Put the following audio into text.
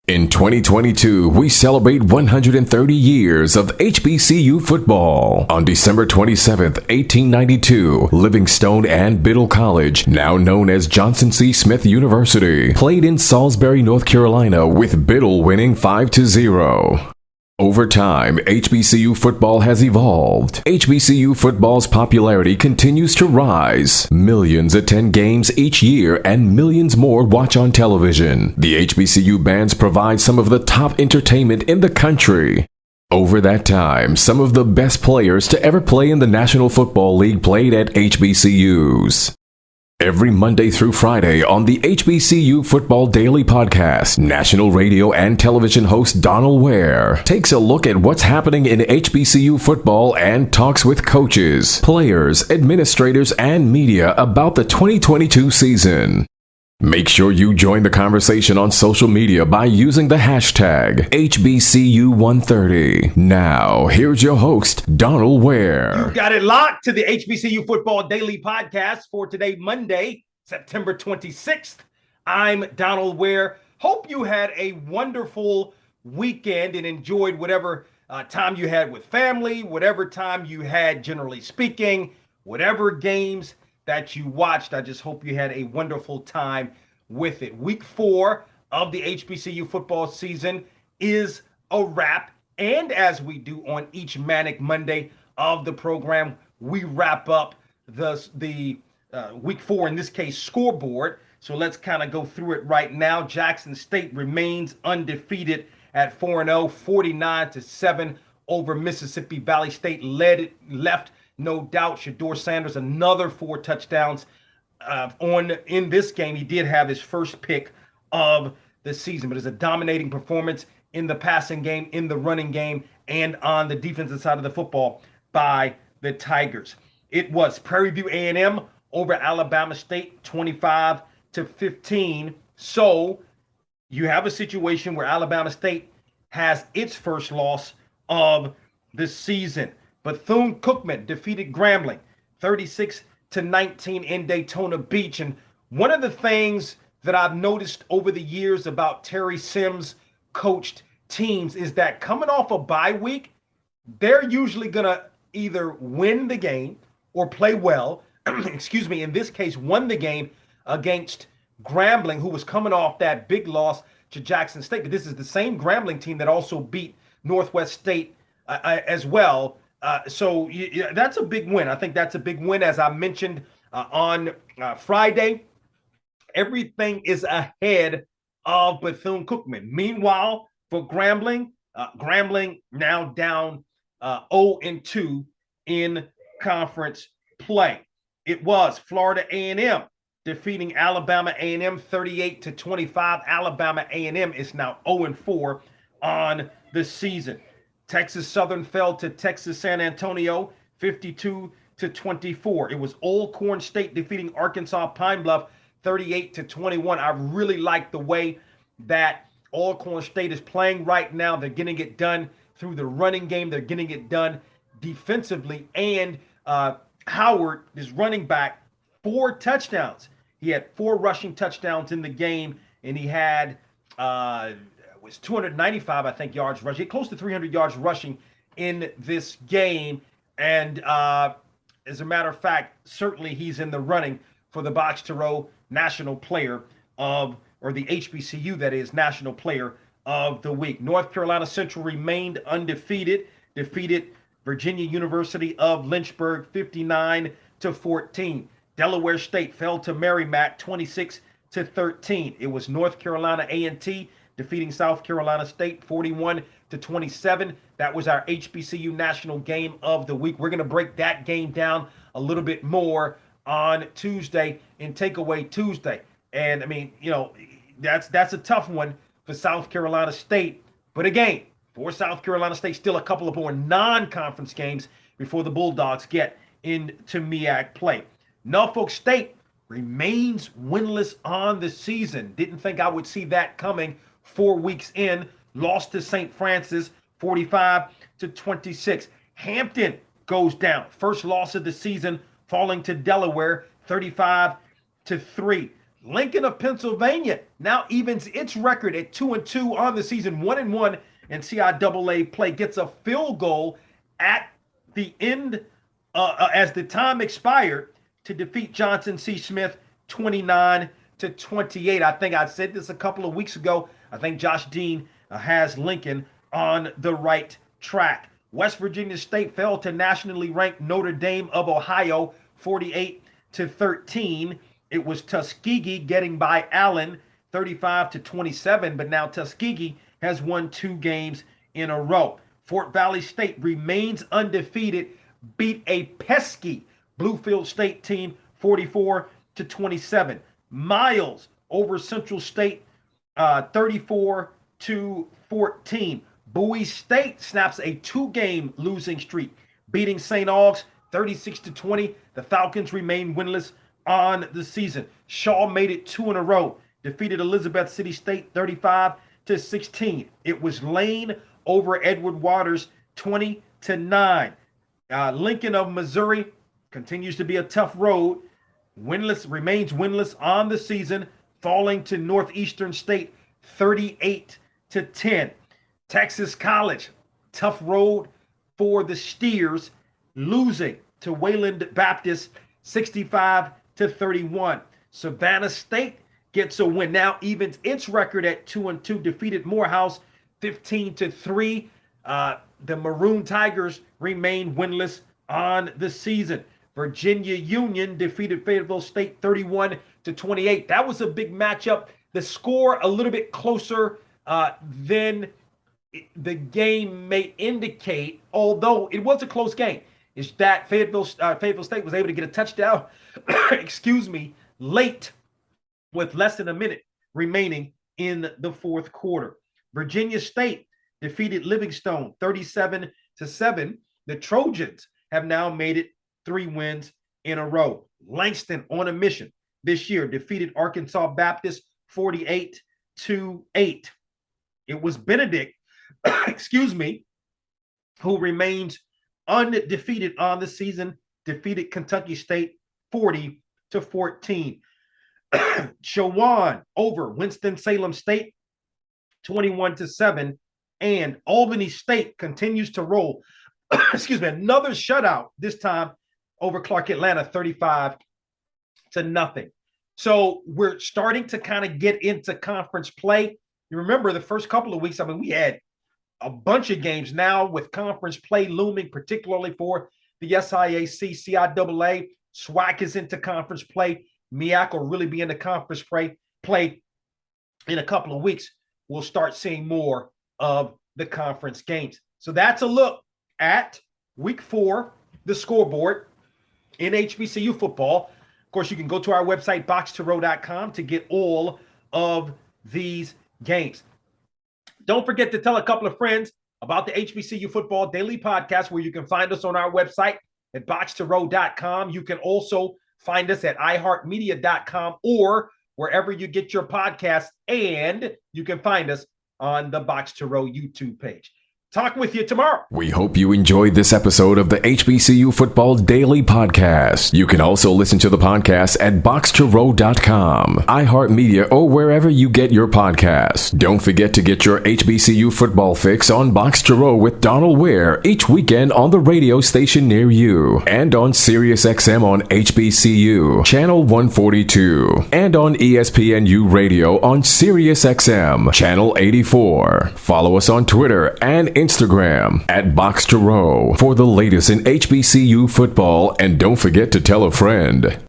In 2022, we celebrate 130 years of HBCU football. On December 27th, 1892, Livingstone and Biddle College, now known as Johnson C. Smith University, played in Salisbury, North Carolina, with Biddle winning 5-0. Over time, HBCU football has evolved. HBCU football's popularity continues to rise. Millions attend games each year and millions more watch on television. The HBCU bands provide some of the top entertainment in the country. Over that time, some of the best players to ever play in the National Football League played at HBCUs. Every Monday through Friday on the HBCU Football Daily Podcast, national radio and television host Donal Ware takes a look at what's happening in HBCU football and talks with coaches, players, administrators, and media about the 2022 season. Make sure you join the conversation on social media by using the hashtag HBCU130. Now, here's your host, Donal Ware. You got it locked to the HBCU Football Daily Podcast for today, Monday, September 26th. I'm Donal Ware. Hope you had a wonderful weekend and enjoyed whatever time you had with family, whatever time you had, generally speaking, whatever games that you watched. I just hope you had a wonderful time with it. Week 4 of the HBCU football season is a wrap. And as we do on each Manic Monday of the program, we wrap up the week 4, in this case, scoreboard. So let's kind of go through it right now. Jackson State remains undefeated at 4-0, 49-7 over Mississippi Valley State. Left, no doubt, Shador Sanders, another 4 touchdowns in this game. He did have his first pick of the season, but it's a dominating performance in the passing game, in the running game, and on the defensive side of the football by the Tigers. It was Prairie View A&M over Alabama State, 25-15. So you have a situation where Alabama State has its first loss of the season. Bethune-Cookman defeated Grambling 36-19 in Daytona Beach. And one of the things that I've noticed over the years about Terry Sims coached teams is that coming off a bye week, they're usually going to either win the game or play well. Excuse me, in this case, won the game against Grambling, who was coming off that big loss to Jackson State. But this is the same Grambling team that also beat Northwest State as well. So that's a big win. I think that's a big win. As I mentioned on Friday, everything is ahead of Bethune-Cookman. Meanwhile, for Grambling, Grambling now down 0-2 in conference play. It was Florida A&M defeating Alabama A&M 38-25. Alabama A&M is now 0-4 on the season. Texas Southern fell to Texas San Antonio 52-24. It was Alcorn State defeating Arkansas Pine Bluff 38-21. I really like the way that Alcorn State is playing right now. They're getting it done through the running game. They're getting it done defensively. And Howard is running back 4 touchdowns. He had 4 rushing touchdowns in the game, and he had was 295, I think, yards rushing, close to 300 yards rushing in this game. And as a matter of fact, certainly he's in the running for the Box to Row National Player of, or the HBCU, that is, National Player of the Week. North Carolina Central remained undefeated, defeated Virginia University of Lynchburg 59-14. Delaware State fell to Merrimack 26-13. It was North Carolina A&T defeating South Carolina State 41-27. That was our HBCU National Game of the Week. We're going to break that game down a little bit more on Tuesday in Takeaway Tuesday. And I mean, you know, that's a tough one for South Carolina State. But again, for South Carolina State, still a couple of more non-conference games before the Bulldogs get into MEAC play. Norfolk State remains winless on the season. Didn't think I would see that coming 4 weeks in. Lost to St. Francis 45-26. Hampton goes down. First loss of the season, falling to Delaware 35-3. Lincoln of Pennsylvania now evens its record at 2-2 on the season, 1-1 in CIAA play. Gets a field goal at the end as the time expired to defeat Johnson C. Smith 29-28. I think I said this a couple of weeks ago. I think Josh Dean has Lincoln on the right track. West Virginia State fell to nationally ranked Notre Dame of Ohio 48-13. It was Tuskegee getting by Allen 35-27, but now Tuskegee has won 2 games in a row. Fort Valley State remains undefeated, beat a pesky Bluefield State team 44-27. Miles over Central State 34-14. Bowie State snaps a 2-game losing streak, beating St. Aug's 36-20. The Falcons remain winless on the season. Shaw made it 2 in a row, defeated Elizabeth City State 35-16. It was Lane over Edward Waters 20-9. Lincoln of Missouri continues to be a tough road. Remains winless on the season, falling to Northeastern State 38-10. Texas College, tough road for the Steers, losing to Wayland Baptist 65-31. Savannah State gets a win, now evens its record at 2-2, defeated Morehouse 15-3. The Maroon Tigers remain winless on the season. Virginia Union defeated Fayetteville State 31-28. That was a big matchup. The score a little bit closer than the game may indicate, although it was a close game. Is that Fayetteville State was able to get a touchdown, late with less than a minute remaining in the fourth quarter. Virginia State defeated Livingstone 37-7. The Trojans have now made it 3 wins in a row. Langston on a mission this year defeated Arkansas Baptist 48-8. It was Benedict, who remains undefeated on the season, defeated Kentucky State 40-14. Chowan over Winston-Salem State 21-7. And Albany State continues to roll. Another shutout, this time over Clark Atlanta 35-0. So we're starting to kind of get into conference play. You remember the first couple of weeks, we had a bunch of games now with conference play looming, particularly for the SIAC, CIAA. SWAC is into conference play. MEAC will really be into conference play in a couple of weeks. We'll start seeing more of the conference games. So that's a look at week 4, the scoreboard in HBCU football. Of course, you can go to our website, box2row.com, to get all of these games. Don't forget to tell a couple of friends about the HBCU Football Daily Podcast, where you can find us on our website at box2row.com. You can also find us at iHeartMedia.com or wherever you get your podcasts, and you can find us on the Box to Row YouTube page. Talk with you tomorrow. We hope you enjoyed this episode of the HBCU Football Daily Podcast. You can also listen to the podcast at box2row.com, iHeartMedia, or wherever you get your podcasts. Don't forget to get your HBCU football fix on Box to Row with Donal Ware each weekend on the radio station near you, and on SiriusXM on HBCU, Channel 142, and on ESPNU Radio on SiriusXM, Channel 84. Follow us on Twitter and Instagram at Box to Row for the latest in HBCU football, and don't forget to tell a friend.